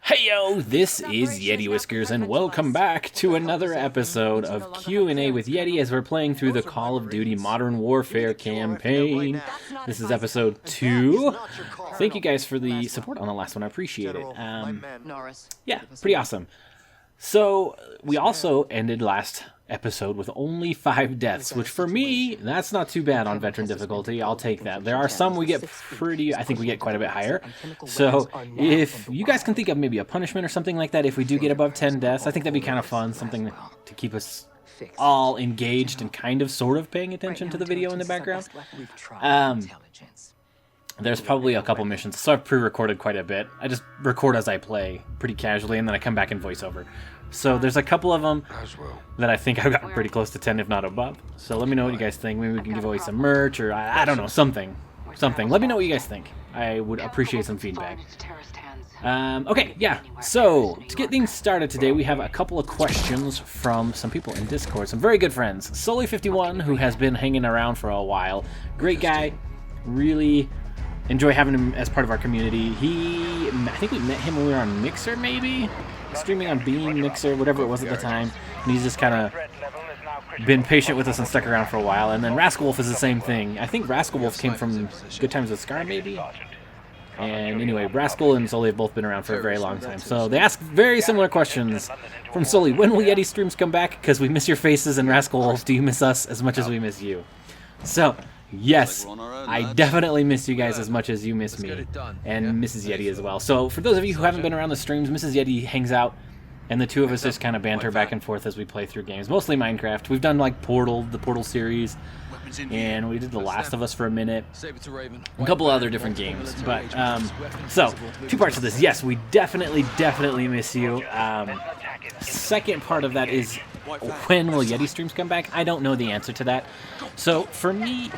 Heyo, this is YetiWhiskers, and welcome back to another episode of Q&A with Yeti as we're playing through the Call of Duty Modern Warfare campaign. This is episode 2. Thank you guys for the support on the last one, I appreciate it. Yeah, pretty awesome. So, we also ended last episode with only 5 deaths, which for me, that's not too bad on veteran difficulty. I'll take that. There are some we get I think we get quite a bit higher. So if you guys can think of maybe a punishment or something like that, if we do get above 10 deaths, I think that'd be kind of fun, something to keep us all engaged and kind of sort of paying attention to the video in the background. There's probably a couple missions, so I've pre-recorded quite a bit. I just record as I play pretty casually, and then I come back and voice over. So there's a couple of them that I think I've gotten pretty close to 10, if not above. So let me know what you guys think. Maybe we can give away some merch, or I don't know, something. Let me know what you guys think. I would appreciate some feedback. Okay, yeah. So to get things started today, we have a couple of questions from some people in Discord. Some very good friends. Sully51, who has been hanging around for a while. Great guy. Really enjoy having him as part of our community. I think we met him when we were on Mixer, maybe? Streaming on Beam, Mixer, whatever it was at the time. And he's just kind of been patient with us and stuck around for a while. And then Rascal Wolf is the same thing. I think Rascal Wolf came from Good Times with Scar, maybe? And anyway, Rascal and Sully have both been around for a very long time. So they ask very similar questions from Sully. When will Yeti streams come back? Because we miss your faces, and Rascal Wolf, do you miss us as much as we miss you? So, yes, I definitely miss you guys as much as you miss me, and Mrs. Yeti as well. So for those of you who haven't been around the streams, Mrs. Yeti hangs out, and the two of us just kind of banter back and forth as we play through games, mostly Minecraft. We've done like the Portal series, and we did The Last of Us for a minute, a couple other different games. But so 2 parts of this. Yes, we definitely miss you. Second part of that is, when will Yeti streams come back? I don't know the answer to that. So for me,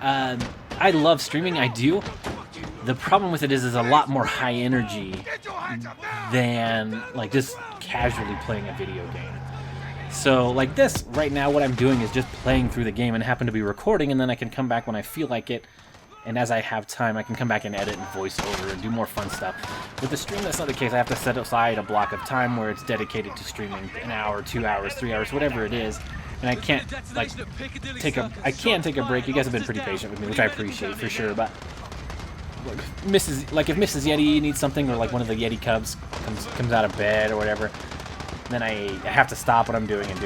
I love streaming, I do. The problem with it is a lot more high energy than like just casually playing a video game. So like this, right now what I'm doing is just playing through the game and happen to be recording, and then I can come back when I feel like it, and as I have time I can come back and edit and voice over and do more fun stuff. With the stream, that's not the case. I have to set aside a block of time where it's dedicated to streaming, an hour, 2 hours, 3 hours, whatever it is. And I can't like take a break. You guys have been pretty patient with me, which I appreciate for sure. But if Mrs. Yeti needs something, or like one of the Yeti cubs comes out of bed or whatever, then I have to stop what I'm doing and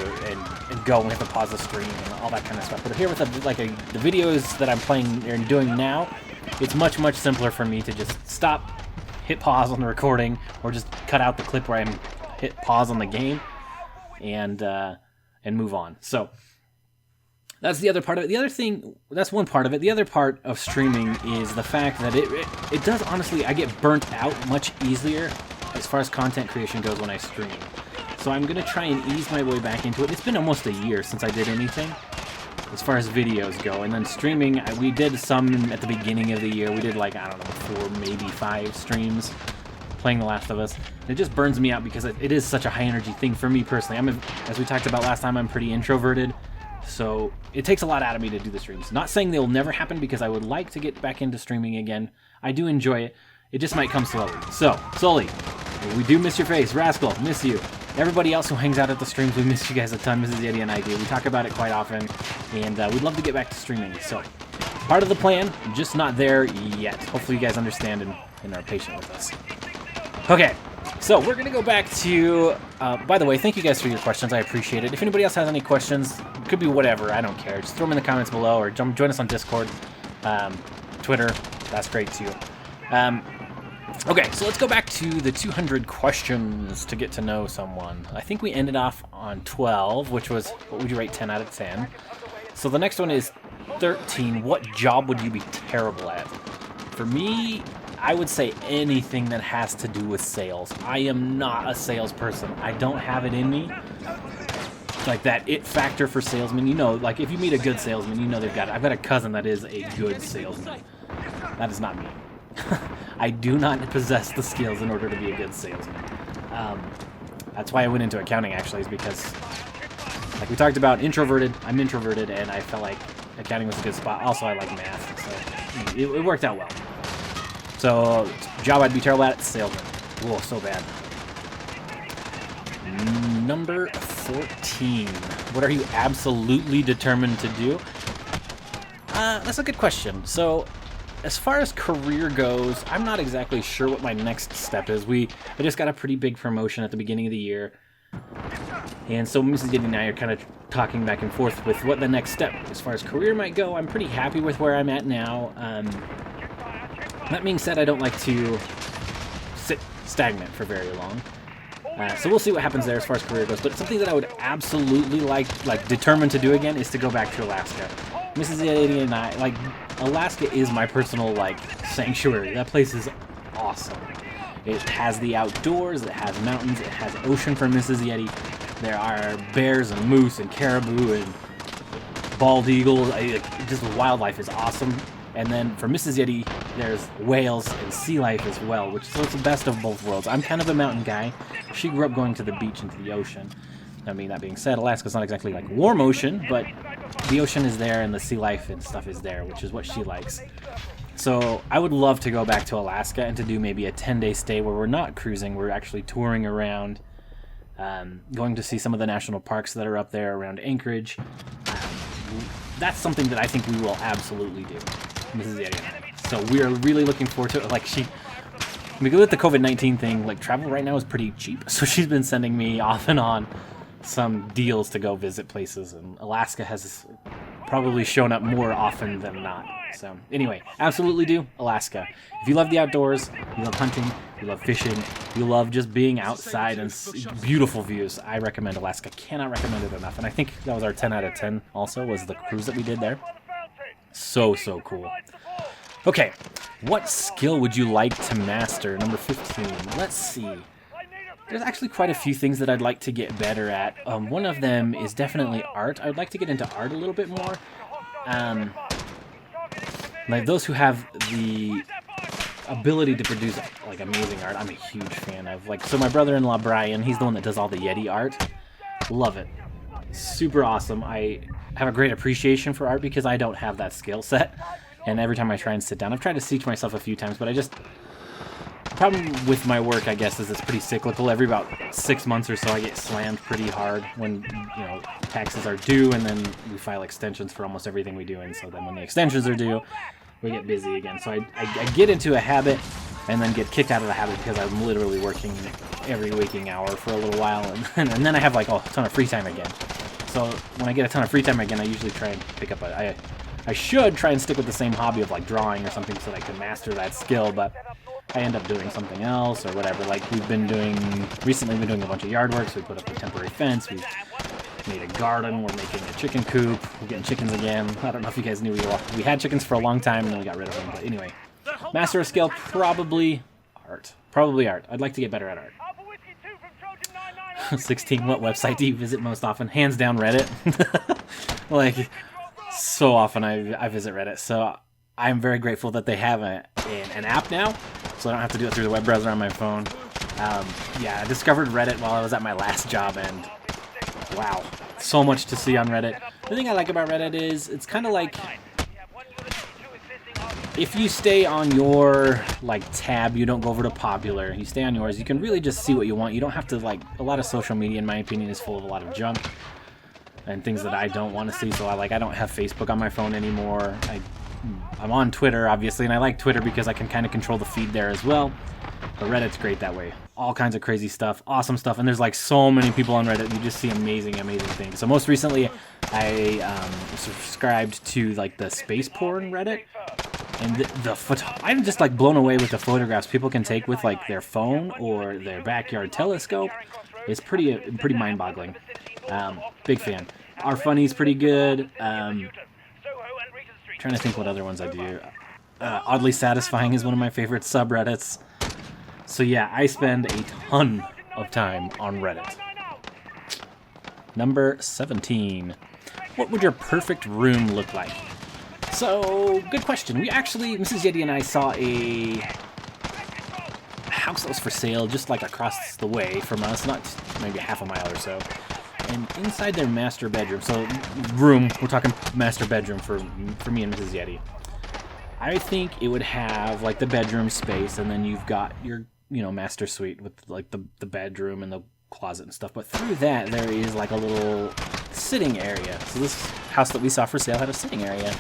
go, and we have to pause the stream and all that kind of stuff. But here with the videos that I'm playing and doing now, it's much simpler for me to just stop, hit pause on the recording, or just cut out the clip where I'm hit pause on the game, and move on. So that's the other part of it. That's one part of it. The other part of streaming is the fact that it does, honestly, I get burnt out much easier as far as content creation goes when I stream. So I'm going to try and ease my way back into it. It's been almost a year since I did anything as far as videos go. And then streaming, we did some at the beginning of the year. We did like, I don't know, 4, maybe 5 streams playing The Last of Us. And it just burns me out because it is such a high energy thing for me personally. As we talked about last time, I'm pretty introverted. So it takes a lot out of me to do the streams. Not saying they'll never happen, because I would like to get back into streaming again. I do enjoy it. It just might come slowly. So, Sully, we do miss your face. Rascal, miss you. Everybody else who hangs out at the streams, we miss you guys a ton. Mrs. Yeti and I do. We talk about it quite often, and we'd love to get back to streaming. So, part of the plan, just not there yet. Hopefully you guys understand and are patient with us. Okay, so we're going to go back to... by the way, thank you guys for your questions. I appreciate it. If anybody else has any questions, could be whatever, I don't care. Just throw them in the comments below, or join us on Discord, Twitter. That's great too. Okay, so let's go back to the 200 questions to get to know someone. I think we ended off on 12, which was, what would you rate 10 out of 10? So the next one is 13. What job would you be terrible at? For me, I would say anything that has to do with sales. I am not a salesperson. I don't have it in me. Like that it factor for salesmen. You know, like if you meet a good salesman, you know they've got it. I've got a cousin that is a good salesman. That is not me. I do not possess the skills in order to be a good salesman. That's why I went into accounting, actually, is because, like we talked about, I'm introverted, and I felt like accounting was a good spot. Also, I like math, so it worked out well. So, job I'd be terrible at, salesman. Whoa, so bad. Number 14. What are you absolutely determined to do? That's a good question. So, as far as career goes, I'm not exactly sure what my next step is. I just got a pretty big promotion at the beginning of the year. And so Mrs. Yeti and I are kind of talking back and forth with what the next step as far as career might go. I'm pretty happy with where I'm at now. That being said, I don't like to sit stagnant for very long. So we'll see what happens there as far as career goes. But something that I would absolutely like determined to do again is to go back to Alaska. Mrs. Yeti and I, like, Alaska is my personal, like, sanctuary. That place is awesome. It has the outdoors, it has mountains, it has ocean for Mrs. Yeti. There are bears and moose and caribou and bald eagles. Just wildlife is awesome. And then for Mrs. Yeti, there's whales and sea life as well, so it's the best of both worlds. I'm kind of a mountain guy. She grew up going to the beach and to the ocean. I mean, that being said, Alaska's not exactly like warm ocean, but the ocean is there and the sea life and stuff is there, which is what she likes. So I would love to go back to Alaska and to do maybe a 10-day stay where we're not cruising, we're actually touring around, going to see some of the national parks that are up there around Anchorage. That's something that I think we will absolutely do, Mrs. Yeti. So we are really looking forward to it. Like, because with the COVID-19 thing, like, travel right now is pretty cheap, so she's been sending me off and on some deals to go visit places, and Alaska has probably shown up more often than not. So anyway, absolutely do Alaska. If you love the outdoors, you love hunting, you love fishing, you love just being outside and beautiful views, I recommend Alaska. Cannot recommend it enough. And I think that was our 10 out of 10 also, was the cruise that we did there. So cool. Okay, what skill would you like to master? Number 15. Let's see. There's actually quite a few things that I'd like to get better at. One of them is definitely art. I'd like to get into art a little bit more. Like, those who have the ability to produce, like, amazing art, I'm a huge fan of. Like, so my brother-in-law Brian, he's the one that does all the Yeti art. Love it. Super awesome. I have a great appreciation for art because I don't have that skill set. And every time I try and sit down, I've tried to teach myself a few times, but the problem with my work, I guess, is it's pretty cyclical. Every about 6 months or so, I get slammed pretty hard when, taxes are due, and then we file extensions for almost everything we do. And so then when the extensions are due, we get busy again. So I get into a habit and then get kicked out of the habit because I'm literally working every waking hour for a little while, and then I have, like, a ton of free time again. So when I get a ton of free time again, I usually try and pick up I should try and stick with the same hobby of, like, drawing or something so that I can master that skill, but I end up doing something else or whatever. Like, recently we've been doing a bunch of yard work, so we put up a temporary fence, we've made a garden, we're making a chicken coop, we're getting chickens again. I don't know if you guys knew we had chickens for a long time and then we got rid of them, but anyway. Master a skill, probably art. I'd like to get better at art. 16, what website do you visit most often? Hands down, Reddit. Like, so often I visit Reddit, so I'm very grateful that they have an app now, so I don't have to do it through the web browser on my phone. Yeah, I discovered Reddit while I was at my last job, and wow, so much to see on Reddit. The thing I like about Reddit is it's kind of like, if you stay on your, like, tab, you don't go over to popular, you stay on yours, you can really just see what you want. You don't have to, like, a lot of social media, in my opinion, is full of a lot of junk and things that I don't want to see. So I don't have Facebook on my phone anymore. I'm on Twitter, obviously, and I like Twitter because I can kind of control the feed there as well. But Reddit's great that way. All kinds of crazy stuff, awesome stuff, and there's, like, so many people on Reddit. You just see amazing things. So most recently, I subscribed to, like, the space porn Reddit, and I'm just, like, blown away with the photographs people can take with, like, their phone or their backyard telescope. It's pretty mind-boggling. Big fan. Our Funny's pretty good. Trying to think what other ones I do. Oddly Satisfying is one of my favorite subreddits. So yeah, I spend a ton of time on Reddit. Number 17. What would your perfect room look like? So, good question. We actually, Mrs. Yeti and I saw a house that was for sale just, like, across the way from us, not maybe half a mile or so. And inside their master bedroom, so room, we're talking master bedroom for me and Mrs. Yeti. I think it would have, like, the bedroom space, and then you've got your you know, master suite with like the bedroom and the closet and stuff. But through that, there is like a little sitting area. So this house that we saw for sale had a sitting area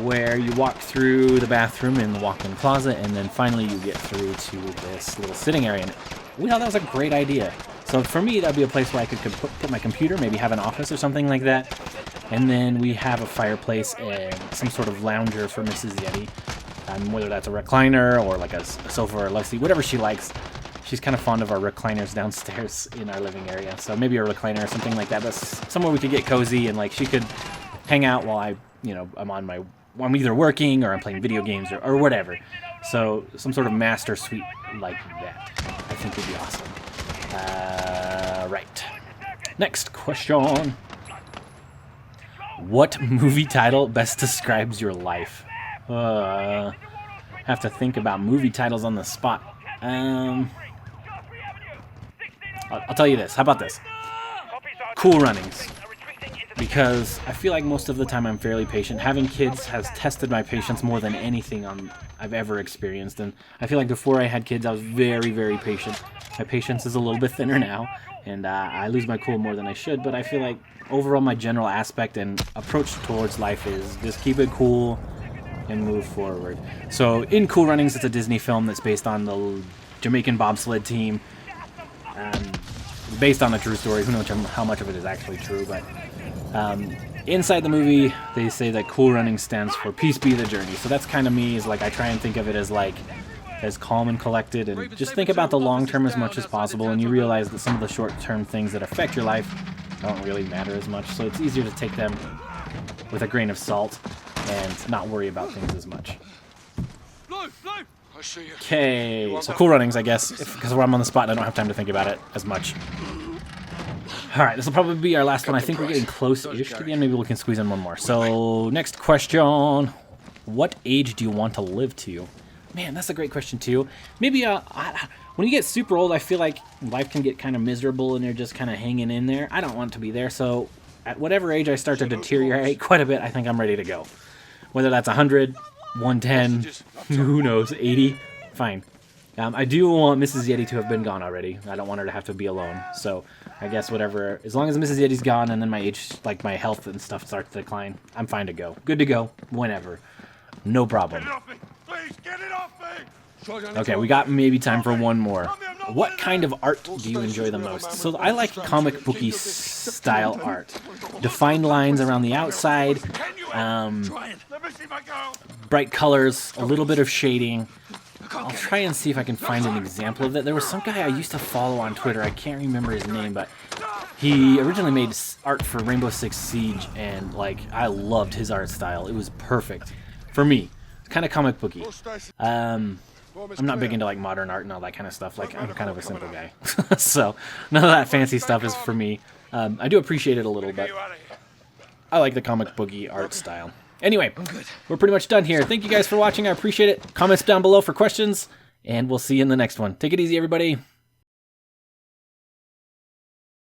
where you walk through the bathroom and the walk-in closet, and then finally you get through to this little sitting area. And we thought that was a great idea. So for me, that'd be a place where I could put my computer, maybe have an office or something like that. And then we have a fireplace and some sort of lounger for Mrs. Yeti. Whether that's a recliner or like a sofa or a love seat, whatever she likes. She's kind of fond of our recliners downstairs in our living area. So maybe a recliner or something like that. But somewhere we could get cozy and like she could hang out while I'm either working or I'm playing video games or whatever. So some sort of master suite like that, I think would be awesome. Right. Next question. What movie title best describes your life? Have to think about movie titles on the spot. I'll tell you this. How about this? Cool Runnings. Because I feel like most of the time I'm fairly patient. Having kids has tested my patience more than anything I've ever experienced. And I feel like before I had kids, I was very, very patient. My patience is a little bit thinner now, and I lose my cool more than I should. But I feel like overall my general aspect and approach towards life is just keep it cool and move forward. So in Cool Runnings, it's a Disney film that's based on the Jamaican bobsled team. Based on a true story. Who knows how much of it is actually true, but inside the movie, they say that Cool Runnings stands for Peace Be the Journey. So that's kind of me, is like I try and think of it as like as calm and collected, and just think about the long term as much as possible, and you realize that some of the short term things that affect your life don't really matter as much, so it's easier to take them with a grain of salt and not worry about things as much. Okay, so Cool Runnings, I guess, because I'm on the spot and I don't have time to think about it as much. Alright, this will probably be our last one. I think we're getting close-ish to the end. Maybe we can squeeze in one more. So, next question. What age do you want to live to? Man, that's a great question, too. Maybe, when you get super old, I feel like life can get kind of miserable and you're just kind of hanging in there. I don't want to be there, so at whatever age I start to deteriorate quite a bit, I think I'm ready to go. Whether that's 100, 110, who knows, 80, fine. I do want Mrs. Yeti to have been gone already. I don't want her to have to be alone. So I guess whatever, as long as Mrs. Yeti's gone and then my age, like my health and stuff starts to decline, I'm fine to go. Good to go, whenever. No problem. Get it off me! Please, get it off me! Okay, we got maybe time for one more. What kind of art do you enjoy the most? So I like comic booky style art. Defined lines around the outside, bright colors, a little bit of shading. I'll try and see if I can find an example of that. There was some guy I used to follow on Twitter. I can't remember his name, but he originally made art for Rainbow Six Siege, and like I loved his art style. It was perfect for me. It's kind of comic booky. I'm not big into like modern art and all that kind of stuff. Like I'm kind of a simple guy, so none of that fancy stuff is for me. I do appreciate it a little, but I like the comic booky art style. Anyway, we're pretty much done here. Thank you guys for watching. I appreciate it. Comments down below for questions, and we'll see you in the next one. Take it easy, everybody.